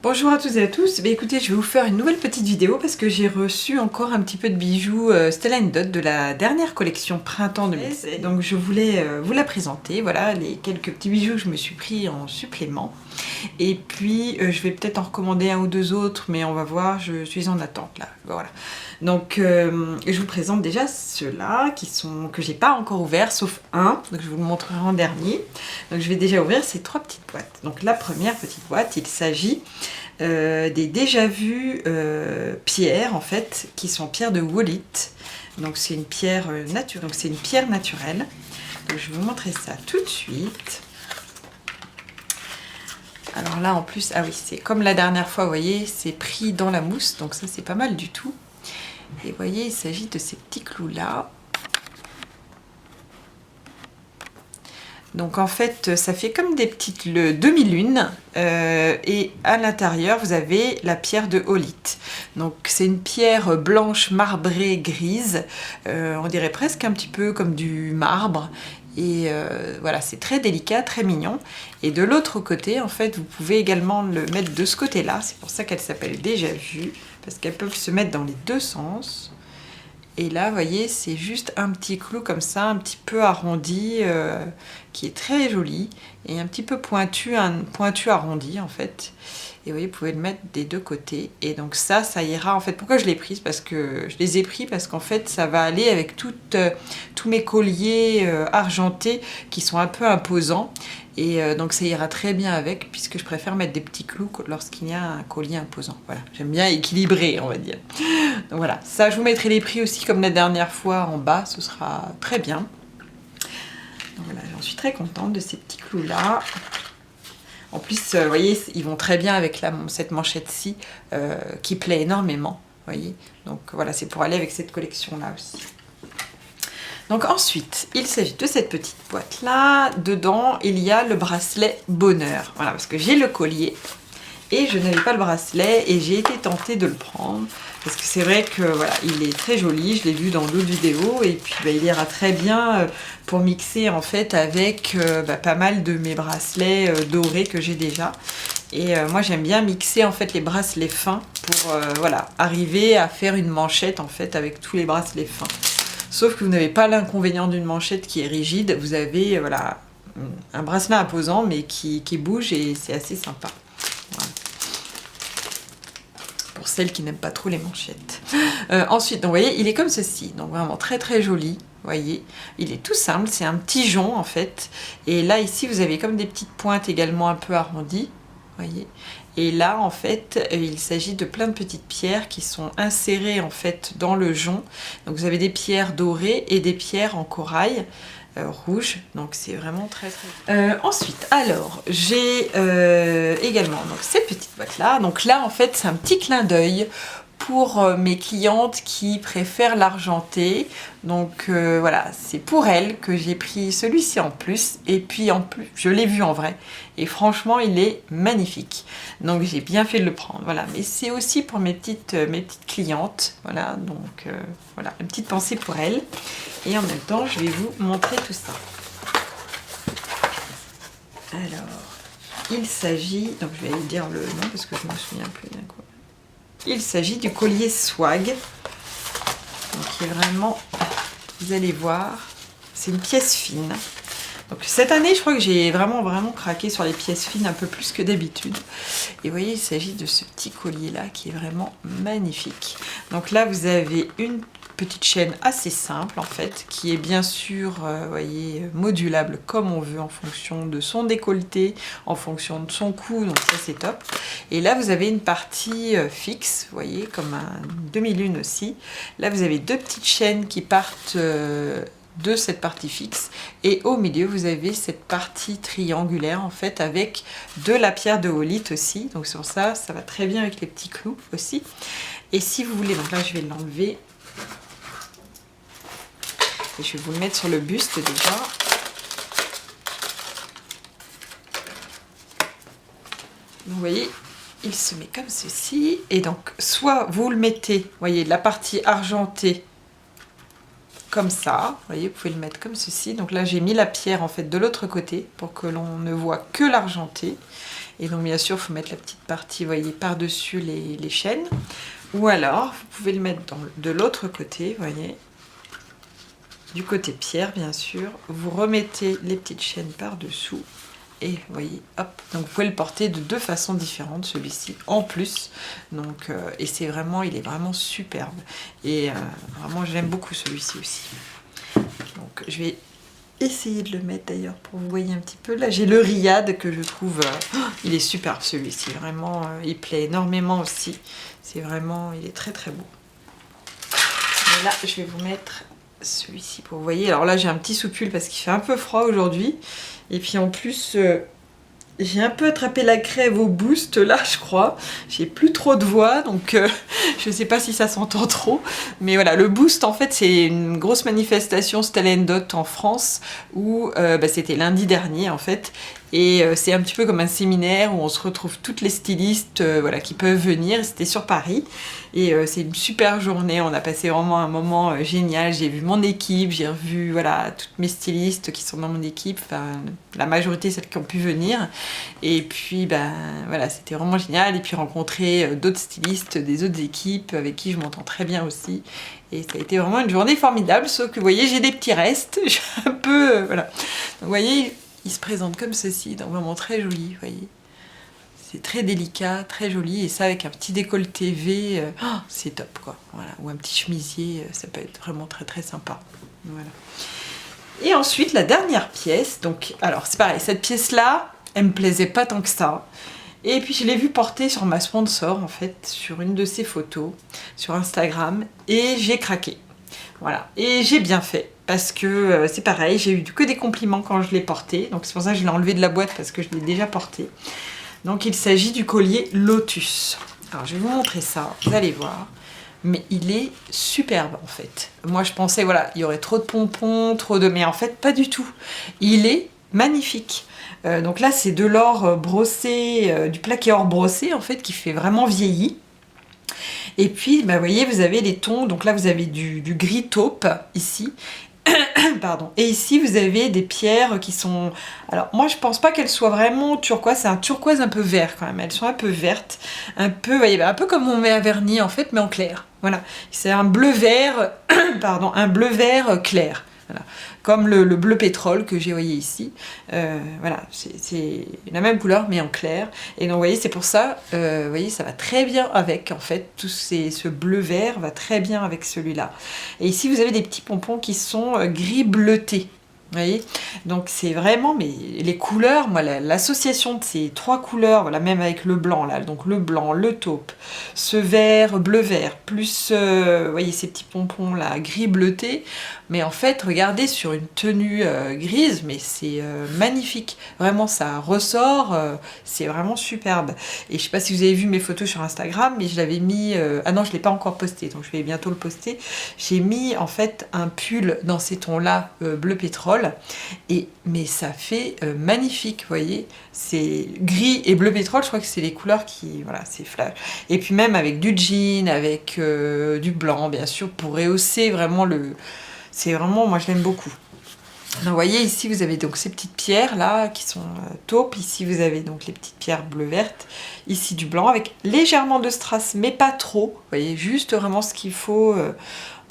Bonjour à toutes et à tous, écoutez, je vais vous faire une nouvelle petite vidéo parce que j'ai reçu encore un petit peu de bijoux Stella Dot de la dernière collection printemps 2016. Donc je voulais vous la présenter, voilà les quelques petits bijoux que je me suis pris en supplément. Et puis je vais peut-être en recommander un ou deux autres, mais on va voir, je suis en attente là, voilà. Donc je vous présente déjà ceux-là que j'ai pas encore ouverts, sauf un, donc je vous le montrerai en dernier. Donc je vais déjà ouvrir ces trois petites boîtes. Donc la première petite boîte, il s'agit des déjà vus pierres en fait, qui sont pierres de Wallit. Donc c'est une pierre naturelle. Donc c'est une pierre naturelle. Donc je vais vous montrer ça tout de suite. Alors là en plus, ah oui, c'est comme la dernière fois, vous voyez, c'est pris dans la mousse, donc ça c'est pas mal du tout. Et vous voyez, il s'agit de ces petits clous là. Donc en fait, ça fait comme des petites demi-lunes et à l'intérieur, vous avez la pierre de Wallit. Donc c'est une pierre blanche marbrée grise, on dirait presque un petit peu comme du marbre. Et voilà, c'est très délicat, très mignon. Et de l'autre côté, en fait, vous pouvez également le mettre de ce côté-là. C'est pour ça qu'elle s'appelle déjà vue, parce qu'elles peuvent se mettre dans les deux sens. Et là, vous voyez, c'est juste un petit clou comme ça, un petit peu arrondi, qui est très joli. Et un petit peu pointu, un pointu arrondi en fait. Et vous voyez, vous pouvez le mettre des deux côtés. Et donc ça ira en fait. Pourquoi je l'ai prise? Parce que je les ai pris parce qu'en fait, ça va aller avec tous mes colliers argentés qui sont un peu imposants. Et donc ça ira très bien avec, puisque je préfère mettre des petits clous lorsqu'il y a un collier imposant. Voilà, j'aime bien équilibrer, on va dire. Donc voilà, ça je vous mettrai les prix aussi comme la dernière fois en bas, ce sera très bien. Donc voilà, j'en suis très contente de ces petits clous là. En plus, vous voyez, ils vont très bien avec cette manchette-ci qui plaît énormément. Voyez, donc voilà, c'est pour aller avec cette collection là aussi. Donc ensuite, il s'agit de cette petite boîte là. Dedans, il y a le bracelet bonheur. Voilà, parce que j'ai le collier et je n'avais pas le bracelet et j'ai été tentée de le prendre. Parce que c'est vrai que voilà, il est très joli, je l'ai vu dans d'autres vidéos et puis il ira très bien pour mixer en fait avec pas mal de mes bracelets dorés que j'ai déjà. Et moi j'aime bien mixer en fait les bracelets fins pour voilà, arriver à faire une manchette en fait avec tous les bracelets fins. Sauf que vous n'avez pas l'inconvénient d'une manchette qui est rigide, vous avez voilà, un bracelet imposant mais qui bouge et c'est assez sympa. Voilà. Pour celles qui n'aiment pas trop les manchettes. Ensuite, donc, vous voyez, il est comme ceci, donc vraiment très très joli. Vous voyez, il est tout simple, c'est un petit jonc en fait. Et là ici, vous avez comme des petites pointes également un peu arrondies. Voyez. Et là, en fait, il s'agit de plein de petites pierres qui sont insérées en fait dans le jonc. Donc vous avez des pierres dorées et des pierres en corail. Rouge, donc c'est vraiment très très ensuite, alors j'ai également donc ces petites boîtes là, donc là en fait c'est un petit clin d'œil pour mes clientes qui préfèrent l'argenté, donc voilà, c'est pour elles que j'ai pris celui-ci en plus, et puis en plus je l'ai vu en vrai et franchement il est magnifique, donc j'ai bien fait de le prendre, voilà, mais c'est aussi pour mes petites clientes, voilà, donc voilà, une petite pensée pour elles. Et en même temps, je vais vous montrer tout ça. Alors, il s'agit, donc je vais aller dire le nom parce que je ne me souviens plus d'un coup. Il s'agit du collier Swag. Donc, qui est vraiment, vous allez voir, c'est une pièce fine. Donc cette année, je crois que j'ai vraiment craqué sur les pièces fines un peu plus que d'habitude. Et vous voyez, il s'agit de ce petit collier là qui est vraiment magnifique. Donc là, vous avez une petite chaîne assez simple en fait, qui est bien sûr, voyez, modulable comme on veut en fonction de son décolleté, en fonction de son cou, donc ça c'est top. Et là vous avez une partie fixe, vous voyez, comme un demi-lune aussi. Là vous avez deux petites chaînes qui partent de cette partie fixe et au milieu vous avez cette partie triangulaire en fait avec de la pierre de Wallit aussi, donc sur ça, ça va très bien avec les petits clous aussi. Et si vous voulez, donc là je vais l'enlever. Et je vais vous le mettre sur le buste déjà. Vous voyez, il se met comme ceci. Et donc, soit vous le mettez, vous voyez, la partie argentée comme ça. Vous voyez, vous pouvez le mettre comme ceci. Donc là, j'ai mis la pierre en fait de l'autre côté pour que l'on ne voit que l'argenté. Et donc bien sûr, il faut mettre la petite partie, vous voyez, par-dessus les chaînes. Ou alors, vous pouvez le mettre de l'autre côté, vous voyez. Du côté pierre, bien sûr. Vous remettez les petites chaînes par-dessous. Et vous voyez, hop, donc vous pouvez le porter de 2 façons différentes, celui-ci, en plus. Donc, et c'est vraiment, il est vraiment superbe. Et vraiment, j'aime beaucoup celui-ci aussi. Donc, je vais essayer de le mettre d'ailleurs pour que vous voyez un petit peu. Là, j'ai le Riyad que je trouve, il est superbe celui-ci. Vraiment, il plaît énormément aussi. C'est vraiment, il est très très beau. Et là, je vais vous mettre celui-ci pour vous voyez. Alors là, j'ai un petit soupule parce qu'il fait un peu froid aujourd'hui. Et puis en plus, j'ai un peu attrapé la crève au boost là, je crois. J'ai plus trop de voix, donc je sais pas si ça s'entend trop. Mais voilà, le boost, en fait, c'est une grosse manifestation Style & Dot en France où c'était lundi dernier, en fait. Et c'est un petit peu comme un séminaire où on se retrouve toutes les stylistes voilà, qui peuvent venir. C'était sur Paris. Et c'est une super journée. On a passé vraiment un moment génial. J'ai vu mon équipe, j'ai revu voilà, toutes mes stylistes qui sont dans mon équipe. Enfin, la majorité, celles qui ont pu venir. Et puis, ben, voilà, c'était vraiment génial. Et puis rencontrer d'autres stylistes des autres équipes avec qui je m'entends très bien aussi. Et ça a été vraiment une journée formidable. Sauf que, vous voyez, j'ai des petits restes. Je suis un peu... voilà. Donc, vous voyez... Il se présente comme ceci, donc vraiment très joli, vous voyez. C'est très délicat, très joli, et ça avec un petit décolleté V, c'est top quoi. Voilà. Ou un petit chemisier, ça peut être vraiment très très sympa. Voilà. Et ensuite la dernière pièce, donc alors c'est pareil, cette pièce-là, elle me plaisait pas tant que ça. Et puis je l'ai vue porter sur ma sponsor en fait, sur une de ses photos, sur Instagram, et j'ai craqué. Voilà, et j'ai bien fait. Parce que c'est pareil, j'ai eu que des compliments quand je l'ai porté. Donc c'est pour ça que je l'ai enlevé de la boîte parce que je l'ai déjà porté. Donc il s'agit du collier Lotus. Alors je vais vous montrer ça, vous allez voir. Mais il est superbe en fait. Moi je pensais, voilà, il y aurait trop de pompons, trop de... Mais en fait pas du tout. Il est magnifique. Donc là c'est de l'or brossé, du plaqué or brossé en fait qui fait vraiment vieilli. Et puis, bah, vous voyez, vous avez les tons. Donc là, vous avez du gris taupe, ici. Pardon. Et ici, vous avez des pierres qui sont... Alors, moi, je pense pas qu'elles soient vraiment turquoise. C'est un turquoise un peu vert, quand même. Elles sont un peu vertes. Un peu, vous voyez, un peu comme on met à vernis, en fait, mais en clair. Voilà. C'est un bleu-vert... Pardon, un bleu-vert clair. Voilà. Comme le bleu pétrole que j'ai voyé ici. Voilà, c'est la même couleur mais en clair. Et donc vous voyez, c'est pour ça, vous voyez, ça va très bien avec, en fait, ce bleu vert va très bien avec celui-là. Et ici, vous avez des petits pompons qui sont gris bleuté. Vous voyez, donc c'est vraiment, mais les couleurs, moi l'association de ces 3 couleurs, voilà, même avec le blanc là, donc le blanc, le taupe, ce vert, bleu vert, plus vous voyez ces petits pompons là, gris bleuté, mais en fait regardez sur une tenue grise, mais c'est magnifique, vraiment ça ressort, c'est vraiment superbe. Et je sais pas si vous avez vu mes photos sur Instagram, mais je l'avais mis, ah non je l'ai pas encore posté, donc je vais bientôt le poster, j'ai mis en fait un pull dans ces tons là, bleu pétrole. Mais ça fait magnifique, vous voyez, c'est gris et bleu pétrole, je crois que c'est les couleurs qui, voilà, c'est flash. Et puis même avec du jean, avec du blanc, bien sûr, pour rehausser vraiment c'est vraiment, moi je l'aime beaucoup. Donc, vous voyez, ici vous avez donc ces petites pierres là qui sont taupes, ici vous avez donc les petites pierres bleu-verte, ici du blanc avec légèrement de strass, mais pas trop, vous voyez, juste vraiment ce qu'il faut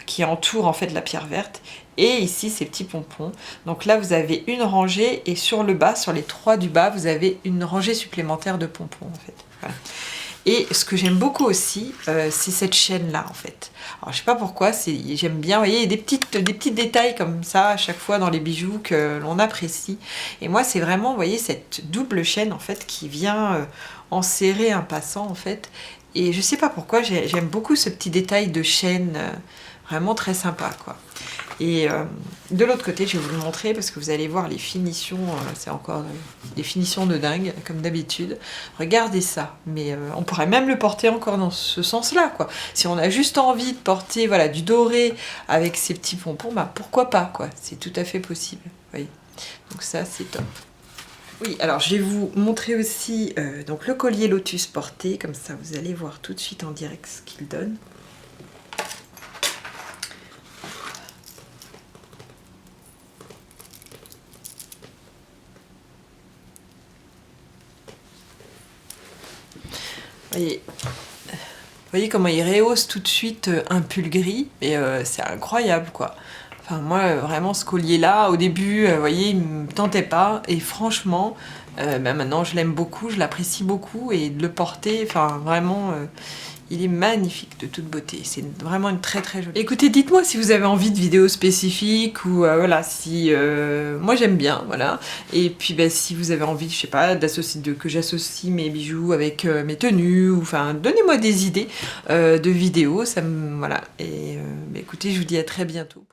qui entoure en fait la pierre verte. Et ici, ces petits pompons. Donc là, vous avez une rangée et sur le bas, sur les 3 du bas, vous avez une rangée supplémentaire de pompons en fait. Voilà. Et ce que j'aime beaucoup aussi, c'est cette chaîne-là en fait. Alors je sais pas pourquoi, j'aime bien, vous voyez, des petits détails comme ça à chaque fois dans les bijoux que l'on apprécie. Et moi, c'est vraiment, vous voyez, cette double chaîne en fait qui vient enserrer un passant en fait. Et je sais pas pourquoi, j'aime beaucoup ce petit détail de chaîne, vraiment très sympa quoi. Et de l'autre côté, je vais vous le montrer parce que vous allez voir les finitions, c'est encore des finitions de dingue, comme d'habitude. Regardez ça, mais on pourrait même le porter encore dans ce sens-là, quoi. Si on a juste envie de porter voilà, du doré avec ces petits pompons, bah pourquoi pas, quoi. C'est tout à fait possible, vous voyez. Donc ça, c'est top. Oui, alors je vais vous montrer aussi donc le collier Lotus porté, comme ça vous allez voir tout de suite en direct ce qu'il donne. Vous voyez comment il rehausse tout de suite un pull gris, et c'est incroyable quoi. Enfin moi vraiment ce collier là, au début, vous voyez, il me tentait pas, et franchement, maintenant je l'aime beaucoup, je l'apprécie beaucoup, et de le porter, enfin vraiment, il est magnifique de toute beauté, c'est vraiment une très très jolie. Écoutez, dites-moi si vous avez envie de vidéos spécifiques, ou voilà, si... moi j'aime bien, voilà. Et puis bah, si vous avez envie, je sais pas, que j'associe mes bijoux avec mes tenues, ou enfin, donnez-moi des idées de vidéos, ça me... Voilà. Et bah, écoutez, je vous dis à très bientôt.